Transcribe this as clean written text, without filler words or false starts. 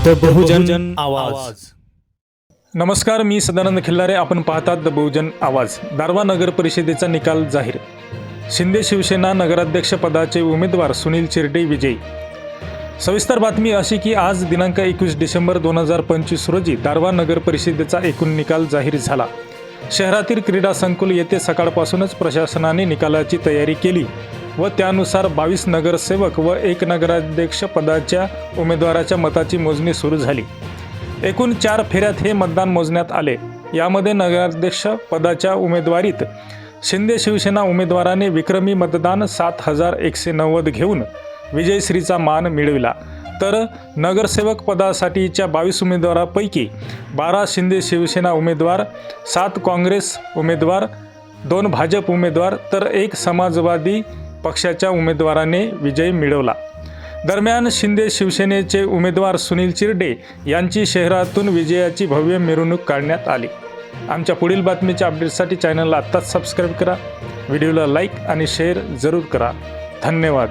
The बहुजन आवाज। नमस्कार, मी सदानंद खिल्लारे. आपण पाहतात द बहुजन आवाज. दारव्हा नगर परिषदेचा निकाल जाहीर. शिंदे शिवसेना नगराध्यक्ष पदाचे उमेदवार सुनील चिरडे विजयी. सविस्तर बातमी अशी की आज दिनांक 21 डिसेंबर 2025 रोजी दारव्हा नगर परिषदेचा एकूण निकाल जाहीर झाला. शहरातील क्रीडा संकुल येथे सकाळपासूनच प्रशासनाने निकालाची तयारी केली व त्यानुसार 22 नगरसेवक व 1 नगराध्यक्ष पदाच्या उमेदवाराच्या मताची मोजणी सुरू झाली. एकूण 4 फेऱ्यात हे मतदान मोजण्यात आले. यामध्ये नगराध्यक्ष पदाच्या उमेदवारीत शिंदे शिवसेना उमेदवाराने विक्रमी मतदान 7190 घेऊन विजयश्रीचा मान मिळविला. तर नगरसेवक पदासाठीच्या 22 उमेदवारापैकी 12 शिंदे शिवसेना उमेदवार, 7 काँग्रेस उमेदवार, 2 भाजप उमेदवार तर 1 समाजवादी पक्षाच्या उमेदवाराने विजय मिळवला. दरम्यान शिंदे शिवसेनेचे उमेदवार सुनील चिरडे यांची शहरातून विजयाची भव्य मिरवणूक काढण्यात आली. आमच्या पुढील बातमीच्या अपडेटसाठी चॅनलला आत्ताच सबस्क्राईब करा. व्हिडिओला लाईक आणि शेअर जरूर करा. धन्यवाद.